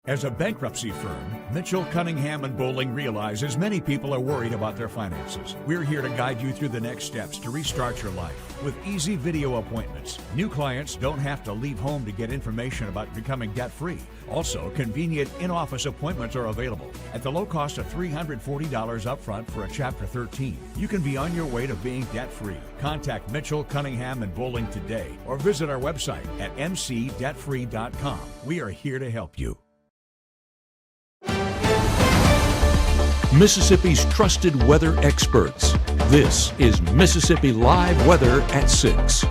As a bankruptcy firm, Mitchell, Cunningham, and Bowling realizes many people are worried about their finances. We're here to guide you through the next steps to restart your life with easy video appointments. New clients don't have to leave home to get information about becoming debt-free. Also, convenient in-office appointments are available at the low cost of $340 upfront for a Chapter 13. You can be on your way to being debt-free. Contact Mitchell, Cunningham, and Bowling today or visit our website at mcdebtfree.com. We are here to help you. Mississippi's trusted weather experts. This is Mississippi Live Weather at 6.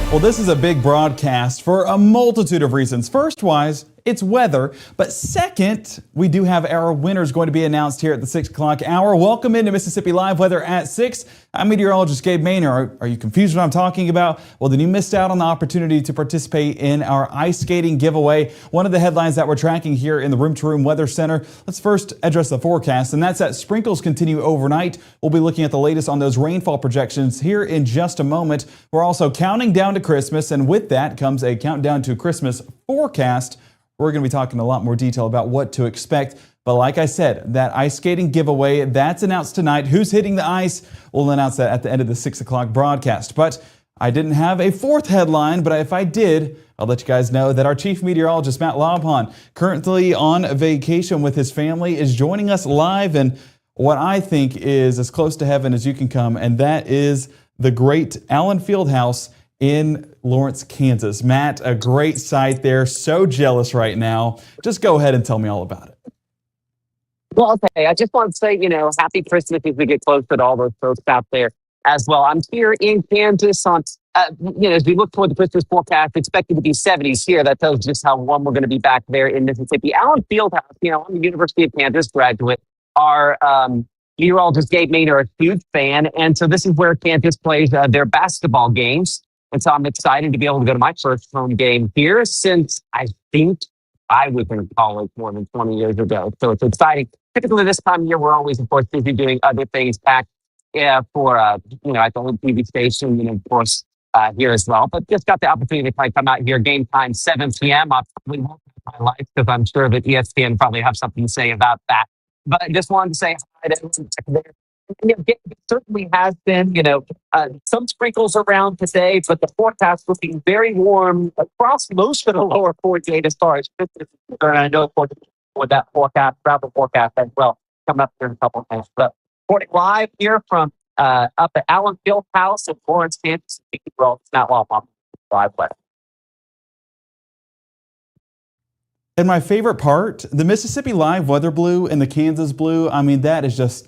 Well, this is a big broadcast for a multitude of reasons. First-wise, it's weather. But second, we do have our winners going to be announced here at the 6 o'clock hour. Welcome into Mississippi Live Weather at 6. I'm meteorologist Gabe Maynard. Are you confused what I'm talking about? Well, then you missed out on the opportunity to participate in our ice skating giveaway. One of the headlines that we're tracking here in the Room to Room Weather Center. Let's first address the forecast, and that's that sprinkles continue overnight. We'll be looking at the latest on those rainfall projections here in just a moment. We're also counting down to Christmas, and with that comes a countdown to Christmas forecast. We're going to be talking a lot more detail about what to expect. But like I said, that ice skating giveaway, that's announced tonight. Who's hitting the ice? We'll announce that at the end of the 6 o'clock broadcast. But I didn't have a fourth headline, but if I did, I'll let you guys know that our chief meteorologist, Matt Lobhan, currently on vacation with his family, is joining us live in what I think is as close to heaven as you can come, and that is the great Allen Fieldhouse in Lawrence, Kansas. Matt, a great sight there. So jealous right now. Just go ahead and tell me all about it. Well, okay. I just want to say, happy Christmas as we get closer to all those folks out there as well. I'm here in Kansas on, as we look toward the Christmas forecast, expected to be 70s here. That tells just how warm we're going to be back there in Mississippi. Allen Fieldhouse, I'm a University of Kansas graduate. Our meteorologist Gabe Maynard, a huge fan. And so this is where Kansas plays their basketball games. And so I'm excited to be able to go to my first home game here since I think I was in college more than 20 years ago. So it's exciting. Typically this time of year, we're always, of course, busy doing other things back for, at the old TV station, and of course, here as well. But just got the opportunity to come out here, game time, 7 p.m. I probably won't have my life because I'm sure that ESPN probably have something to say about that. But I just wanted to say hi to everyone back there. It certainly has been, some sprinkles around today, but the forecast looking very warm across most of the lower 48 as far as Christmas is concerned. I know with that forecast, travel forecast as well, coming up here in a couple of minutes. But reporting live here from up at Allen Fieldhouse in Lawrence, Kansas. It's not long on live weather. And my favorite part, the Mississippi Live Weather Blue and the Kansas Blue, that is just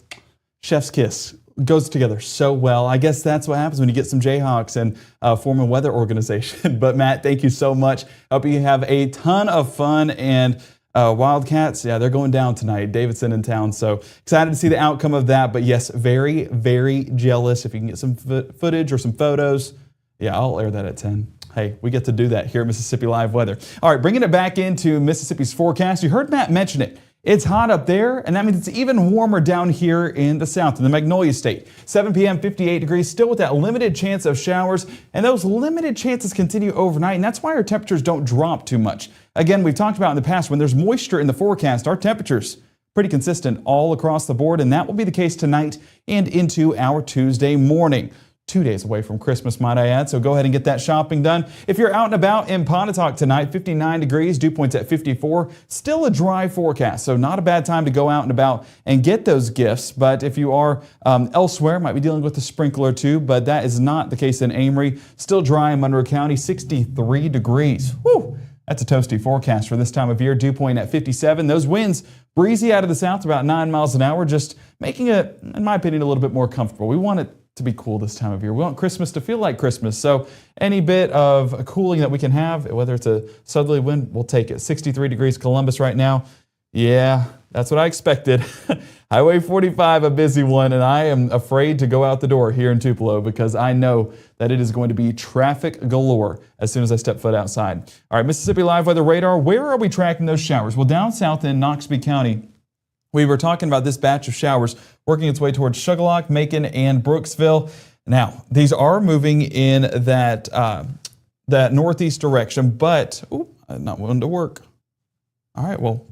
chef's kiss. Goes together so well. I guess that's what happens when you get some Jayhawks and form a weather organization. But Matt, thank you so much. Hope you have a ton of fun. And Wildcats, they're going down tonight. Davidson in town. So excited to see the outcome of that. But yes, very, very jealous. If you can get some footage or some photos, I'll air that at 10. Hey, we get to do that here at Mississippi Live Weather. All right, bringing it back into Mississippi's forecast. You heard Matt mention it. It's hot up there, and that means it's even warmer down here in the south, in the Magnolia State. 7 p.m., 58 degrees, still with that limited chance of showers, and those limited chances continue overnight, and that's why our temperatures don't drop too much. Again, we've talked about in the past, when there's moisture in the forecast, our temperatures pretty consistent all across the board, and that will be the case tonight and into our Tuesday morning. 2 days away from Christmas, might I add, so go ahead and get that shopping done. If you're out and about in Pontotoc tonight, 59 degrees, dew points at 54, still a dry forecast, so not a bad time to go out and about and get those gifts. But if you are elsewhere, might be dealing with a sprinkler or two, but that is not the case in Amory. Still dry in Monroe County, 63 degrees. Woo! That's a toasty forecast for this time of year. Dew point at 57. Those winds breezy out of the south, about 9 miles an hour, just making it, in my opinion, a little bit more comfortable. We want it to be cool this time of year. We want Christmas to feel like Christmas. So any bit of cooling that we can have, whether it's a southerly wind, we'll take it. 63 degrees Columbus right now. Yeah, that's what I expected. Highway 45, a busy one, and I am afraid to go out the door here in Tupelo because I know that it is going to be traffic galore as soon as I step foot outside. All right, Mississippi Live Weather Radar, where are we tracking those showers? Well, down south in Noxubee County, we were talking about this batch of showers working its way towards Shuckalock, Macon, and Brooksville. Now, these are moving in that that northeast direction, but not willing to work. All right, well,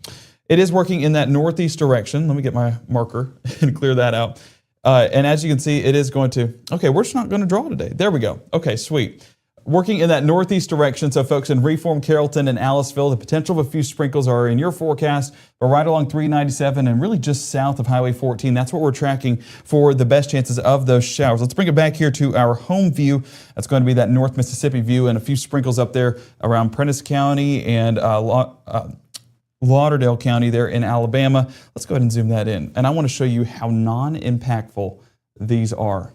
it is working in that northeast direction. Let me get my marker and clear that out. And as you can see, it is going to, okay, we're just not going to draw today. There we go. Okay, sweet. Working in that northeast direction, so folks in Reform, Carrollton, and Aliceville, the potential of a few sprinkles are in your forecast. We're right along 397 and really just south of Highway 14. That's what we're tracking for the best chances of those showers. Let's bring it back here to our home view. That's going to be that North Mississippi view and a few sprinkles up there around Prentiss County and Lauderdale County there in Alabama. Let's go ahead and zoom that in. And I want to show you how non-impactful these are.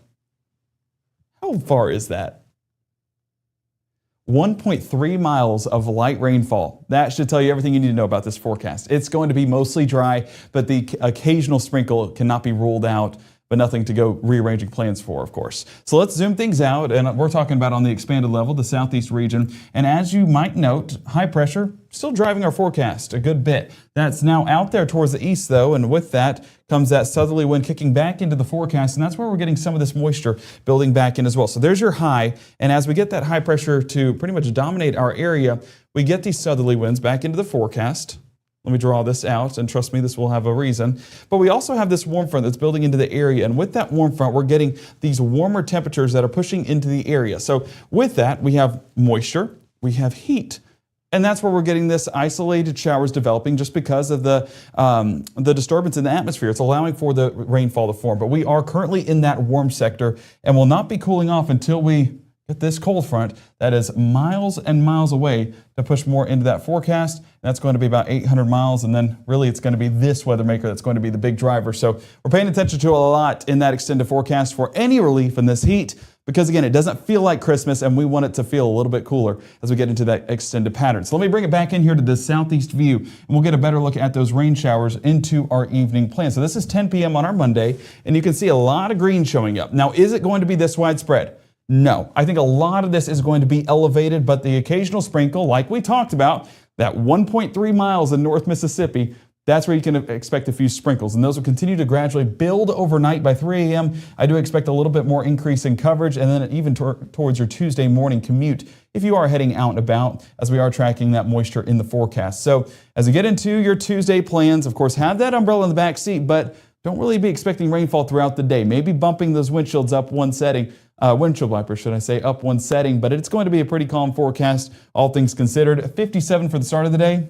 How far is that? 1.3 miles of light rainfall. That should tell you everything you need to know about this forecast. It's going to be mostly dry, but the occasional sprinkle cannot be ruled out, but nothing to go rearranging plans for, of course. So let's zoom things out, and we're talking about on the expanded level, the southeast region. And as you might note, high pressure still driving our forecast a good bit. That's now out there towards the east, though, and with that comes that southerly wind kicking back into the forecast, and that's where we're getting some of this moisture building back in as well. So there's your high, and as we get that high pressure to pretty much dominate our area, we get these southerly winds back into the forecast. Let me draw this out, and trust me, this will have a reason. But we also have this warm front that's building into the area, and with that warm front, we're getting these warmer temperatures that are pushing into the area. So with that, we have moisture, we have heat. And that's where we're getting this isolated showers developing just because of the disturbance in the atmosphere. It's allowing for the rainfall to form. But we are currently in that warm sector and will not be cooling off until we get this cold front that is miles and miles away to push more into that forecast. That's going to be about 800 miles, and then really it's going to be this weather maker that's going to be the big driver. So we're paying attention to a lot in that extended forecast for any relief in this heat, because again, it doesn't feel like Christmas, and we want it to feel a little bit cooler as we get into that extended pattern. So let me bring it back in here to the southeast view, and we'll get a better look at those rain showers into our evening plan. So this is 10 p.m. on our Monday, and you can see a lot of green showing up. Now, is it going to be this widespread? No. I think a lot of this is going to be elevated, but the occasional sprinkle, like we talked about, that 1.3 miles in North Mississippi, that's where you can expect a few sprinkles, and those will continue to gradually build overnight. By 3 a.m., I do expect a little bit more increase in coverage, and then even towards your Tuesday morning commute if you are heading out and about, as we are tracking that moisture in the forecast. So as we get into your Tuesday plans, of course, have that umbrella in the back seat, but don't really be expecting rainfall throughout the day. Maybe bumping those windshields up one setting, windshield wipers, should I say, up one setting, but it's going to be a pretty calm forecast, all things considered. 57 for the start of the day,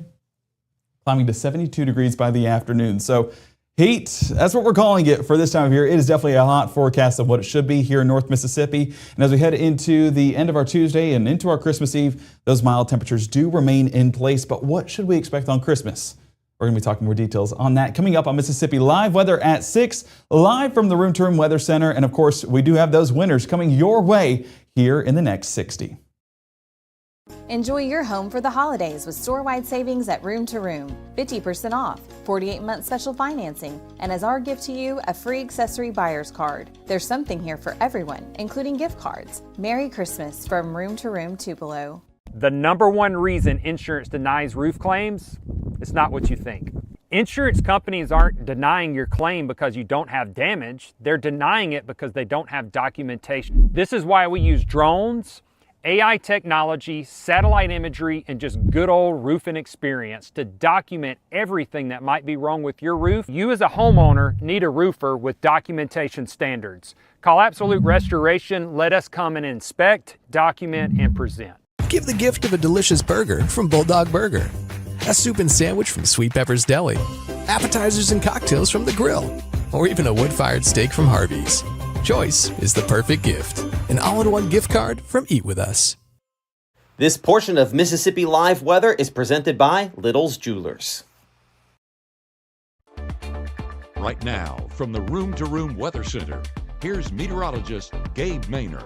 climbing to 72 degrees by the afternoon. So heat, that's what we're calling it for this time of year. It is definitely a hot forecast of what it should be here in North Mississippi. And as we head into the end of our Tuesday and into our Christmas Eve, those mild temperatures do remain in place. But what should we expect on Christmas? We're going to be talking more details on that coming up on Mississippi Live Weather at 6, live from the Room to Room Weather Center. And of course, we do have those winners coming your way here in the next 60. Enjoy your home for the holidays with store-wide savings at Room to Room. 50% off, 48-month special financing, and as our gift to you, a free accessory buyer's card. There's something here for everyone, including gift cards. Merry Christmas from Room to Room Tupelo. The number one reason insurance denies roof claims is not what you think. Insurance companies aren't denying your claim because you don't have damage. They're denying it because they don't have documentation. This is why we use drones, AI technology, satellite imagery, and just good old roofing experience to document everything that might be wrong with your roof. You as a homeowner need a roofer with documentation standards. Call Absolute Restoration. Let us come and inspect, document, and present. Give the gift of a delicious burger from Bulldog Burger, a soup and sandwich from Sweet Pepper's Deli, appetizers and cocktails from The Grill, or even a wood-fired steak from Harvey's. Choice is the perfect gift. An all-in-one gift card from Eat With Us. This portion of Mississippi Live Weather is presented by Little's Jewelers. Right now, from the Room to Room Weather Center, here's meteorologist Gabe Maynor.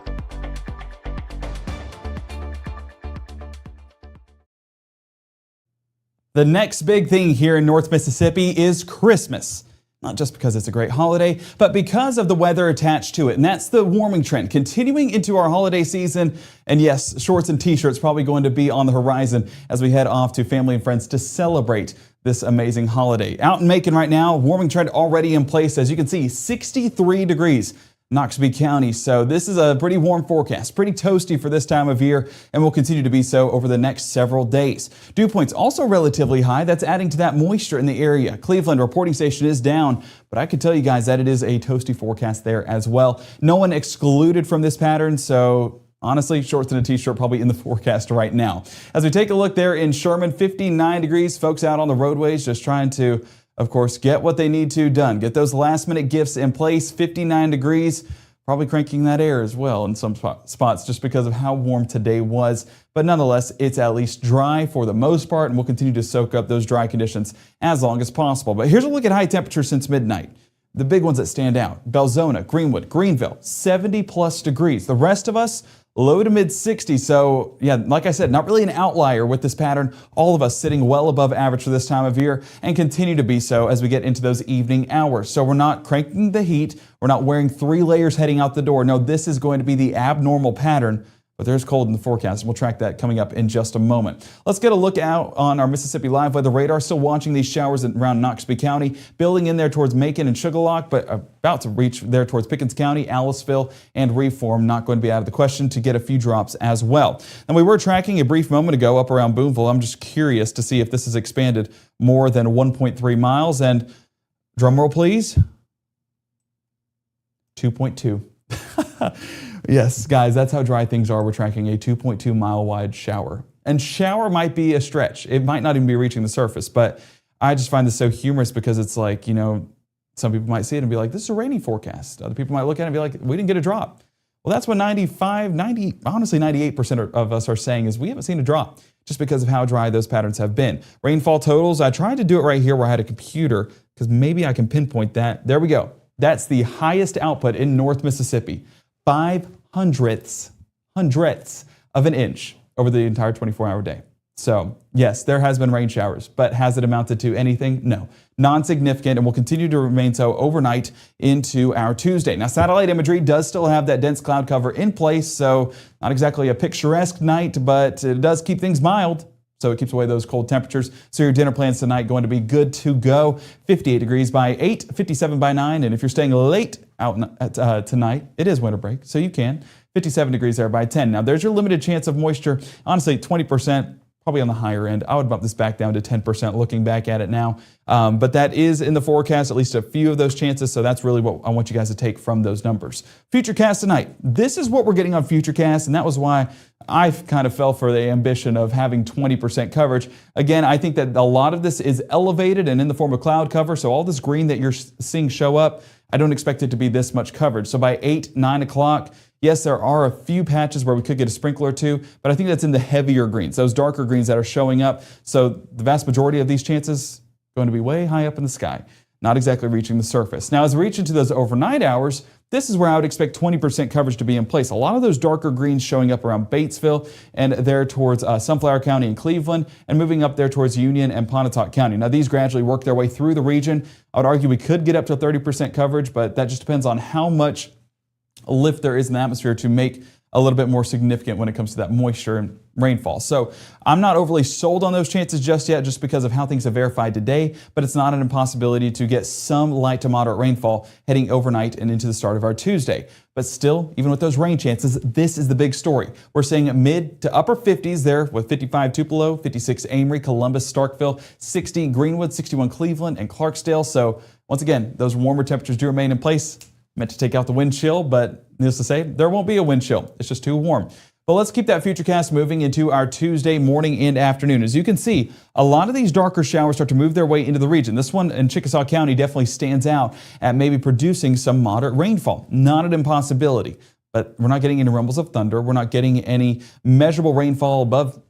The next big thing here in North Mississippi is Christmas. Not just because it's a great holiday, but because of the weather attached to it. And that's the warming trend continuing into our holiday season. And yes, shorts and t-shirts probably going to be on the horizon as we head off to family and friends to celebrate this amazing holiday. Out in Macon right now, warming trend already in place. As you can see, 63 degrees. Noxubee County. So this is a pretty warm forecast, pretty toasty for this time of year, and will continue to be so over the next several days. Dew points also relatively high. That's adding to that moisture in the area. Cleveland reporting station is down, but I can tell you guys that it is a toasty forecast there as well. No one excluded from this pattern, so honestly, shorts and a t-shirt probably in the forecast right now. As we take a look there in Sherman, 59 degrees. Folks out on the roadways just trying to, of course, get what they need to done. Get those last minute gifts in place. 59 degrees. Probably cranking that air as well in some spots just because of how warm today was. But nonetheless, it's at least dry for the most part, and we'll continue to soak up those dry conditions as long as possible. But here's a look at high temperatures since midnight. The big ones that stand out: Belzona, Greenwood, Greenville, 70 plus degrees. The rest of us, low to mid 60s. So yeah, like I said, not really an outlier with this pattern. All of us sitting well above average for this time of year and continue to be so as we get into those evening hours. So we're not cranking the heat. We're not wearing 3 layers heading out the door. No, this is going to be the abnormal pattern. But there's cold in the forecast. We'll track that coming up in just a moment. Let's get a look out on our Mississippi Live weather radar. Still watching these showers around Noxubee County, building in there towards Macon and Sugarlock, but about to reach there towards Pickens County, Aliceville, and Reform. Not going to be out of the question to get a few drops as well. And we were tracking a brief moment ago up around Boonville. I'm just curious to see if this has expanded more than 1.3 miles. And drum roll, please. 2.2. Yes, guys, that's how dry things are. We're tracking a 2.2 mile wide shower. And shower might be a stretch. It might not even be reaching the surface, but I just find this so humorous because it's like, you know, some people might see it and be like, this is a rainy forecast. Other people might look at it and be like, we didn't get a drop. Well, that's what 98% of us are saying is we haven't seen a drop just because of how dry those patterns have been. Rainfall totals, I tried to do it right here where I had a computer because maybe I can pinpoint that. There we go. That's the highest output in North Mississippi. 0.05 of an inch over the entire 24-hour day. So yes, there has been rain showers, but has it amounted to anything? No. Non-significant, and will continue to remain so overnight into our Tuesday. Now, satellite imagery does still have that dense cloud cover in place, so not exactly a picturesque night, but it does keep things mild. So it keeps away those cold temperatures. So your dinner plans tonight going to be good to go. 58 degrees by 8, 57 by 9. And if you're staying late out tonight, it is winter break, so you can. 57 degrees there by 10. Now there's your limited chance of moisture. Honestly, 20%. Probably on the higher end. I would bump this back down to 10% looking back at it now. But that is in the forecast, at least a few of those chances. So that's really what I want you guys to take from those numbers. Futurecast tonight. This is what we're getting on Futurecast, and that was why I kind of fell for the ambition of having 20% coverage. Again, I think that a lot of this is elevated and in the form of cloud cover. So all this green that you're seeing show up, I don't expect it to be this much coverage. So by 8, 9 o'clock, yes, there are a few patches where we could get a sprinkler or two, but I think that's in the heavier greens, those darker greens that are showing up. So the vast majority of these chances going to be way high up in the sky, not exactly reaching the surface. Now, as we reach into those overnight hours, this is where I would expect 20% coverage to be in place. A lot of those darker greens showing up around Batesville and there towards Sunflower County and Cleveland, and moving up there towards Union and Pontotoc County. Now, these gradually work their way through the region. I would argue we could get up to 30% coverage, but that just depends on how much lift there is in the atmosphere to make a little bit more significant when it comes to that moisture and rainfall. So I'm not overly sold on those chances just yet, just because of how things have verified today, but it's not an impossibility to get some light to moderate rainfall heading overnight and into the start of our Tuesday. But still, even with those rain chances, this is the big story. We're seeing mid to upper 50s there with 55 Tupelo, 56 Amory, Columbus, Starkville, 60 Greenwood, 61 Cleveland, and Clarksdale. So once again, those warmer temperatures do remain in place. Meant to take out the wind chill, but needless to say, there won't be a wind chill. It's just too warm. But let's keep that Futurecast moving into our Tuesday morning and afternoon. As you can see, a lot of these darker showers start to move their way into the region. This one in Chickasaw County definitely stands out at maybe producing some moderate rainfall. Not an impossibility, but we're not getting any rumbles of thunder. We're not getting any measurable rainfall above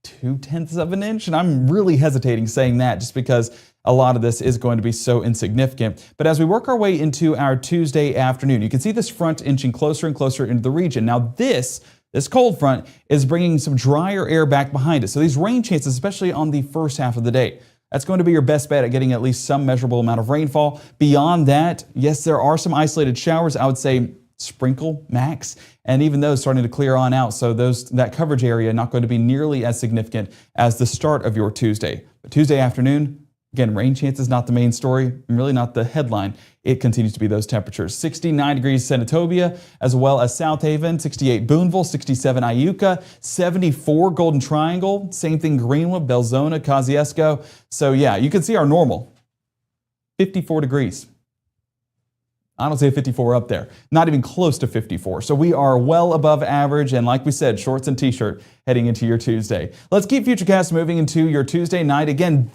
0.2 of an inch. And I'm really hesitating saying that just because a lot of this is going to be so insignificant. But as we work our way into our Tuesday afternoon, you can see this front inching closer and closer into the region. Now this cold front is bringing some drier air back behind us. So these rain chances, especially on the first half of the day, that's going to be your best bet at getting at least some measurable amount of rainfall. Beyond that, yes, there are some isolated showers. I would say sprinkle max, and even those starting to clear on out. So that coverage area not going to be nearly as significant as the start of your Tuesday. But Tuesday afternoon, Again, rain chance is not the main story, and really not the headline. It continues to be those temperatures. 69 degrees Senatobia, as well as South Haven, 68 Boonville, 67 Iuka, 74 Golden Triangle, same thing Greenwood, Belzona, Kosciuszko. So yeah, you can see our normal, 54 degrees. I don't see a 54 up there, not even close to 54. So we are well above average, and like we said, shorts and t-shirt heading into your Tuesday. Let's keep Futurecast moving into your Tuesday night. Again,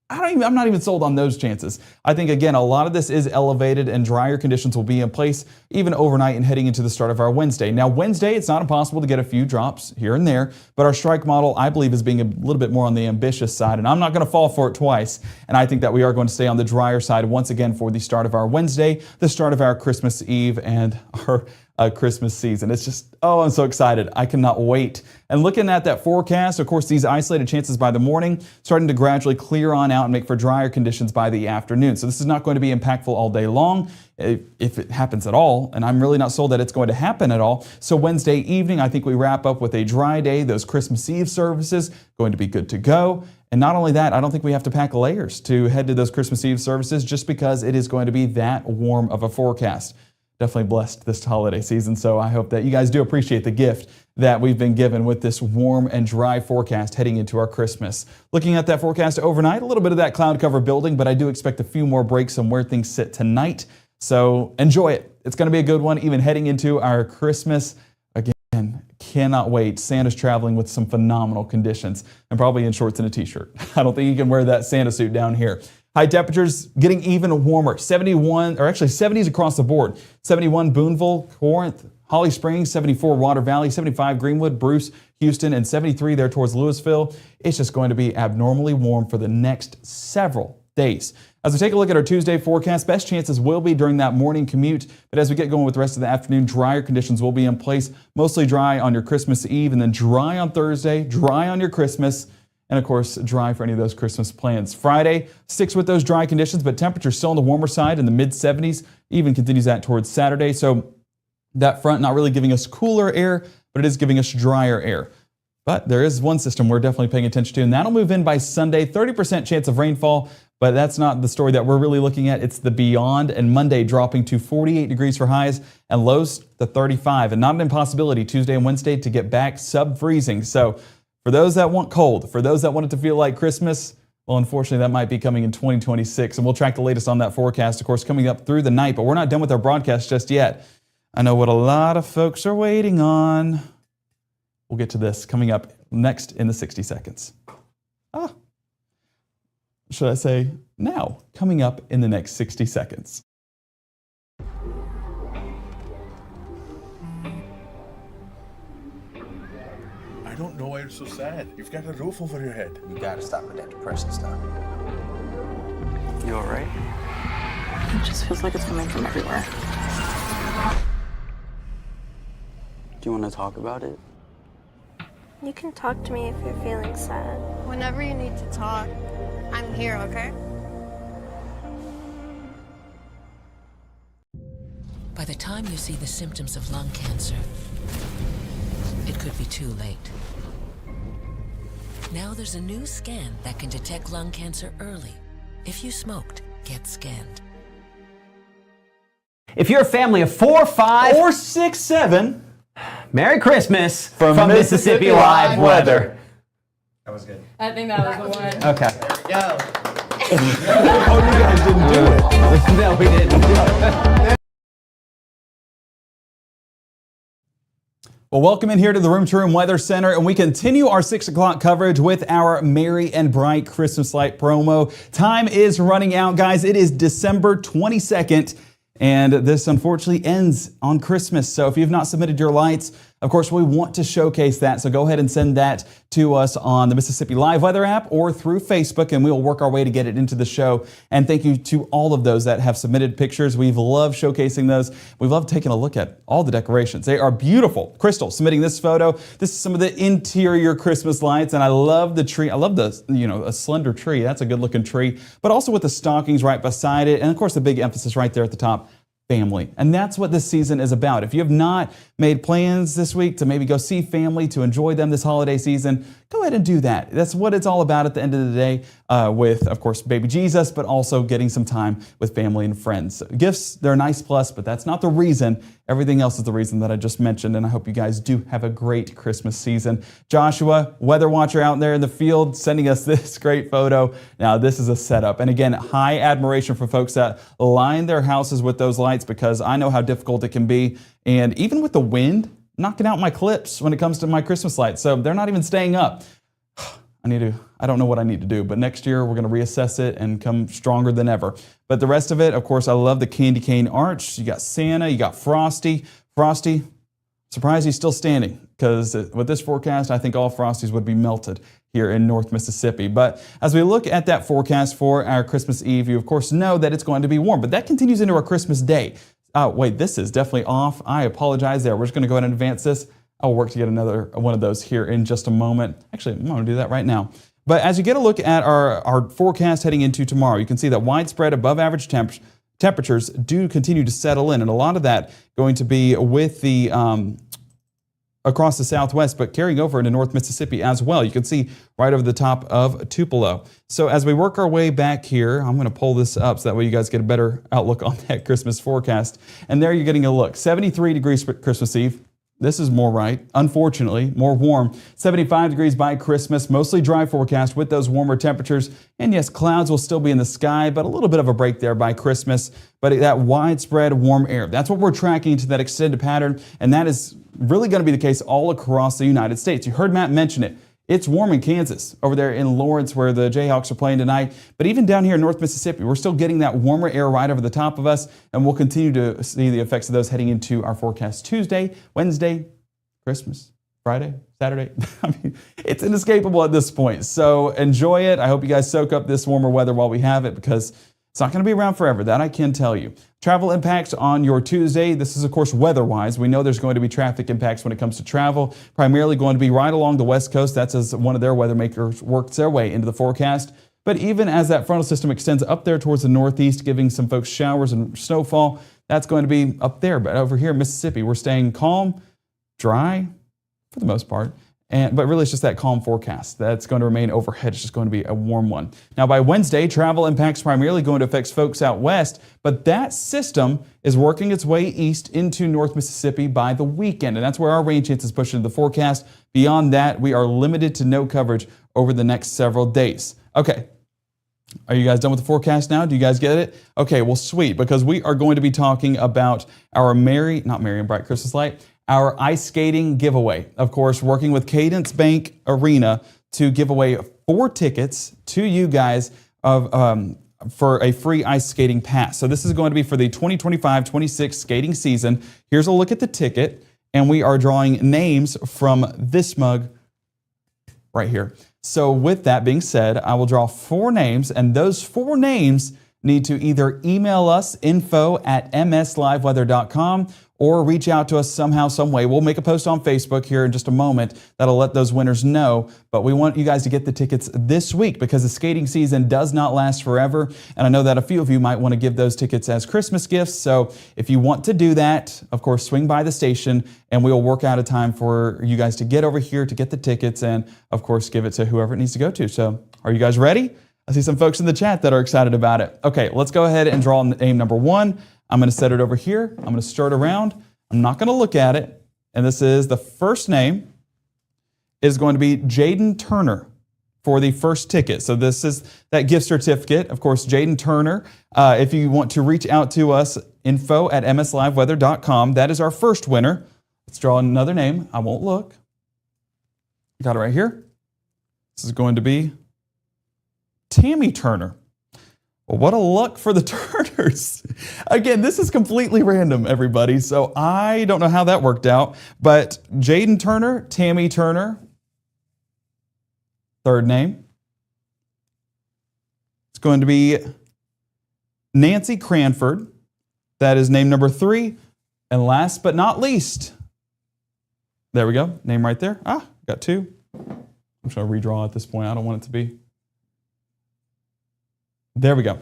I'm not even sold on those chances. I think, again, a lot of this is elevated and drier conditions will be in place even overnight and heading into the start of our Wednesday. Now, Wednesday, it's not impossible to get a few drops here and there, but our strike model, I believe, is being a little bit more on the ambitious side, and I'm not going to fall for it twice. And I think that we are going to stay on the drier side once again for the start of our Wednesday, the start of our Christmas Eve, and our Christmas season. It's just, I'm so excited. I cannot wait. And looking at that forecast, of course, these isolated chances by the morning starting to gradually clear on out and make for drier conditions by the afternoon. So this is not going to be impactful all day long, if it happens at all. And I'm really not sold that it's going to happen at all. So Wednesday evening, I think we wrap up with a dry day. Those Christmas Eve services going to be good to go. And not only that, I don't think we have to pack layers to head to those Christmas Eve services just because it is going to be that warm of a forecast. Definitely blessed this holiday season, so I hope that you guys do appreciate the gift that we've been given with this warm and dry forecast heading into our Christmas. Looking at that forecast overnight, a little bit of that cloud cover building, but I do expect a few more breaks on where things sit tonight, so enjoy it. It's going to be a good one, even heading into our Christmas. Again, cannot wait. Santa's traveling with some phenomenal conditions and probably in shorts and a t-shirt. I don't think you can wear that Santa suit down here. High temperatures getting even warmer. 70s across the board. 71 Boonville, Corinth, Holly Springs, 74 Water Valley, 75 Greenwood, Bruce, Houston, and 73 there towards Louisville. It's just going to be abnormally warm for the next several days. As we take a look at our Tuesday forecast, best chances will be during that morning commute, but as we get going with the rest of the afternoon, drier conditions will be in place. Mostly dry on your Christmas Eve, and then dry on Thursday, dry on your Christmas, and of course, dry for any of those Christmas plans. Friday sticks with those dry conditions, but temperatures still on the warmer side in the mid-70s, even continues that towards Saturday. So that front not really giving us cooler air, but it is giving us drier air. But there is one system we're definitely paying attention to, and that'll move in by Sunday. 30% chance of rainfall, but that's not the story that we're really looking at. It's the beyond, and Monday dropping to 48 degrees for highs and lows to 35. And not an impossibility Tuesday and Wednesday to get back sub-freezing. So for those that want cold, for those that want it to feel like Christmas, well, unfortunately, that might be coming in 2026. And we'll track the latest on that forecast, of course, coming up through the night. But we're not done with our broadcast just yet. I know what a lot of folks are waiting on. We'll get to this coming up next in the 60 seconds. Should I say now? Coming up in the next 60 seconds. I don't know why you're so sad. You've got a roof over your head. You gotta stop with that depression stuff. You alright? It just feels like it's coming from everywhere. Do you want to talk about it? You can talk to me if you're feeling sad. Whenever you need to talk, I'm here, okay? By the time you see the symptoms of lung cancer, it could be too late. Now there's a new scan that can detect lung cancer early. If you smoked, get scanned. If you're a family of 4, 5, or 6, 7, Merry Christmas from Mississippi Live Weather. That was good. I think that was the one. Okay. There we go. Oh, you guys didn't do it. No, we didn't. Well, welcome in here to the Room to Room Weather Center, and we continue our 6 o'clock coverage with our Merry and Bright Christmas Light promo. Time is running out, guys. It is December 22nd, and this unfortunately ends on Christmas. So if you've not submitted your lights, of course, we want to showcase that. So go ahead and send that to us on the Mississippi Live Weather app or through Facebook, and we will work our way to get it into the show. And thank you to all of those that have submitted pictures. We've loved showcasing those. We've loved taking a look at all the decorations. They are beautiful. Crystal submitting this photo. This is some of the interior Christmas lights, and I love the tree. I love the, a slender tree. That's a good looking tree, but also with the stockings right beside it. And of course, the big emphasis right there at the top, family. And that's what this season is about. If you have not made plans this week to maybe go see family, to enjoy them this holiday season, go ahead and do that. That's what it's all about at the end of the day, with, of course, baby Jesus, but also getting some time with family and friends. Gifts, they're a nice plus, but that's not the reason. Everything else is the reason that I just mentioned, and I hope you guys do have a great Christmas season. Joshua, weather watcher out there in the field, sending us this great photo. Now, this is a setup. And again, high admiration for folks that line their houses with those lights, because I know how difficult it can be. And even with the wind, knocking out my clips when it comes to my Christmas lights. So they're not even staying up. I don't know what I need to do, but next year we're going to reassess it and come stronger than ever. But the rest of it, of course, I love the candy cane arch. You got Santa, you got Frosty. Frosty, surprised he's still standing, because with this forecast, I think all Frosties would be melted here in North Mississippi. But as we look at that forecast for our Christmas Eve, you of course know that it's going to be warm, but that continues into our Christmas Day. Oh, wait, this is definitely off. I apologize there. We're just going to go ahead and advance this. I'll work to get another one of those here in just a moment. Actually, I'm going to do that right now. But as you get a look at our forecast heading into tomorrow, you can see that widespread above average temperatures do continue to settle in. And a lot of that going to be with the across the Southwest, but carrying over into North Mississippi as well. You can see right over the top of Tupelo. So as we work our way back here, I'm going to pull this up so that way you guys get a better outlook on that Christmas forecast. And there you're getting a look. 73 degrees for Christmas Eve. This is more right, unfortunately, more warm. 75 degrees by Christmas, mostly dry forecast with those warmer temperatures. And yes, clouds will still be in the sky, but a little bit of a break there by Christmas. But that widespread warm air, that's what we're tracking to that extended pattern. And that is really going to be the case all across the United States. You heard Matt mention it. It's warm in Kansas, over there in Lawrence where the Jayhawks are playing tonight. But even down here in North Mississippi, we're still getting that warmer air right over the top of us, and we'll continue to see the effects of those heading into our forecast Tuesday, Wednesday, Christmas, Friday, Saturday. I mean, it's inescapable at this point. So enjoy it. I hope you guys soak up this warmer weather while we have it, because it's not going to be around forever. That I can tell you. Travel impacts on your Tuesday. This is, of course, weather-wise. We know there's going to be traffic impacts when it comes to travel, primarily going to be right along the West Coast. That's as one of their weather makers works their way into the forecast. But even as that frontal system extends up there towards the northeast, giving some folks showers and snowfall, that's going to be up there. But over here in Mississippi, we're staying calm, dry for the most part. But really, it's just that calm forecast that's going to remain overhead. It's just going to be a warm one. Now, by Wednesday, travel impacts primarily going to affect folks out west, but that system is working its way east into North Mississippi by the weekend, and that's where our rain chances push into the forecast. Beyond that, we are limited to no coverage over the next several days. Okay. Are you guys done with the forecast now? Do you guys get it? Okay, well, sweet, because we are going to be talking about our Merry and Bright Christmas Light, our ice skating giveaway. Of course, working with Cadence Bank Arena to give away 4 tickets to you guys for a free ice skating pass. So this is going to be for the 2025-26 skating season. Here's a look at the ticket, and we are drawing names from this mug right here. So with that being said, I will draw 4 names, and those 4 names need to either email us info@msliveweather.com or reach out to us somehow, some way. We'll make a post on Facebook here in just a moment that'll let those winners know. But we want you guys to get the tickets this week because the skating season does not last forever. And I know that a few of you might want to give those tickets as Christmas gifts. So if you want to do that, of course, swing by the station and we'll work out a time for you guys to get over here to get the tickets and, of course, give it to whoever it needs to go to. So are you guys ready? I see some folks in the chat that are excited about it. Okay, let's go ahead and draw name number 1. I'm going to set it over here. I'm going to stir it around. I'm not going to look at it. And this is the first name is going to be Jaden Turner for the first ticket. So this is that gift certificate. Of course, Jaden Turner. If you want to reach out to us, info@msliveweather.com. That is our first winner. Let's draw another name. I won't look. Got it right here. This is going to be Tammy Turner. Well, what a luck for the Turners. Again, this is completely random, everybody, so I don't know how that worked out. But Jaden Turner, Tammy Turner, third name. It's going to be Nancy Cranford. That is name number 3. And last but not least, there we go, name right there. Got 2. I'm just going to redraw at this point. I don't want it to be. There we go.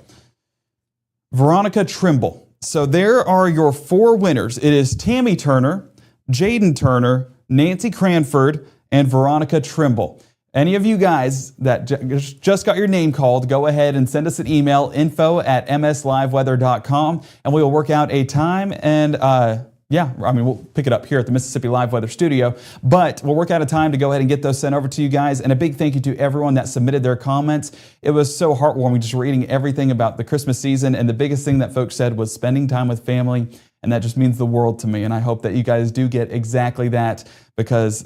Veronica Trimble. So there are your 4 winners. It is Tammy Turner, Jaden Turner, Nancy Cranford, and Veronica Trimble. Any of you guys that just got your name called, go ahead and send us an email, info@msliveweather.com, and we will work out a time and we'll pick it up here at the Mississippi Live Weather Studio, but we'll work out a time to go ahead and get those sent over to you guys. And a big thank you to everyone that submitted their comments. It was so heartwarming just reading everything about the Christmas season, and the biggest thing that folks said was spending time with family, and that just means the world to me. And I hope that you guys do get exactly that, because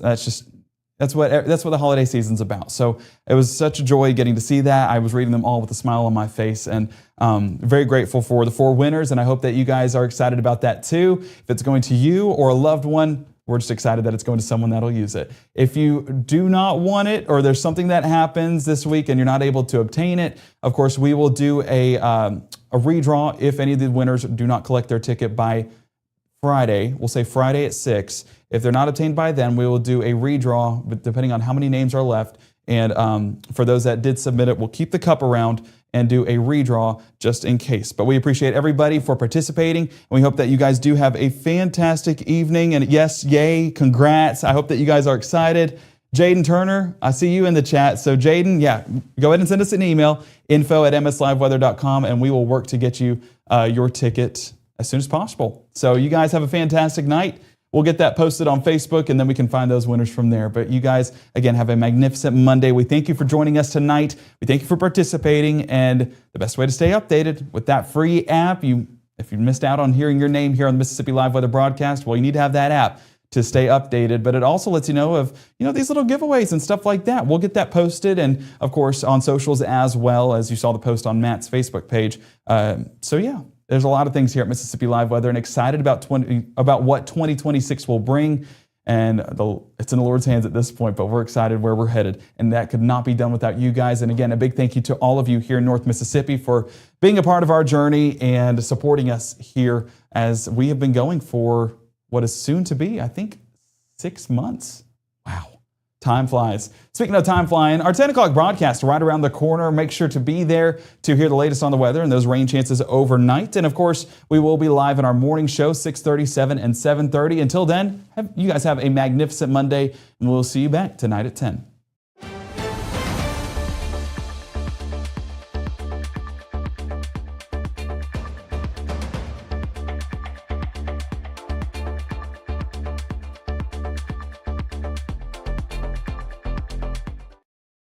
that's what the holiday season's about. So it was such a joy getting to see that. I was reading them all with a smile on my face, and very grateful for the 4 winners. And I hope that you guys are excited about that too. If it's going to you or a loved one, we're just excited that it's going to someone that'll use it. If you do not want it, or there's something that happens this week and you're not able to obtain it, of course, we will do a redraw if any of the winners do not collect their ticket by Friday. We'll say Friday at 6. If they're not obtained by then, we will do a redraw, but depending on how many names are left. And for those that did submit it, we'll keep the cup around and do a redraw just in case. But we appreciate everybody for participating, and we hope that you guys do have a fantastic evening. And yes, yay, congrats. I hope that you guys are excited. Jaden Turner, I see you in the chat. So Jaden, go ahead and send us an email, info@msliveweather.com, and we will work to get you your ticket as soon as possible. So you guys have a fantastic night. We'll get that posted on Facebook, and then we can find those winners from there. But you guys, again, have a magnificent Monday. We thank you for joining us tonight. We thank you for participating. And the best way to stay updated with that free app, if you missed out on hearing your name here on the Mississippi Live Weather broadcast, well, you need to have that app to stay updated. But it also lets you know of these little giveaways and stuff like that. We'll get that posted, and of course on socials as well, as you saw the post on Matt's Facebook page. There's a lot of things here at Mississippi Live Weather, and excited about what 2026 will bring. And it's in the Lord's hands at this point, but we're excited where we're headed. And that could not be done without you guys. And again, a big thank you to all of you here in North Mississippi for being a part of our journey and supporting us here as we have been going for what is soon to be, I think, 6 months. Wow. Time flies. Speaking of time flying, our 10 o'clock broadcast right around the corner. Make sure to be there to hear the latest on the weather and those rain chances overnight. And of course, we will be live in our morning show, 6:30, 7, and 7:30. Until then, you guys have a magnificent Monday, and we'll see you back tonight at 10.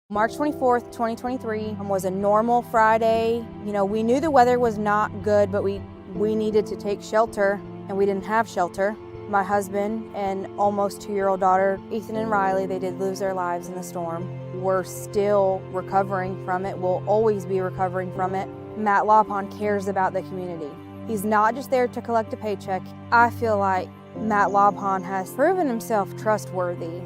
March 24th, 2023 was a normal Friday. We knew the weather was not good, but we needed to take shelter, and we didn't have shelter. My husband and almost 2-year-old daughter, Ethan and Riley, they did lose their lives in the storm. We're still recovering from it. We'll always be recovering from it. Matt Lawpon cares about the community. He's not just there to collect a paycheck. I feel like Matt Lawpon has proven himself trustworthy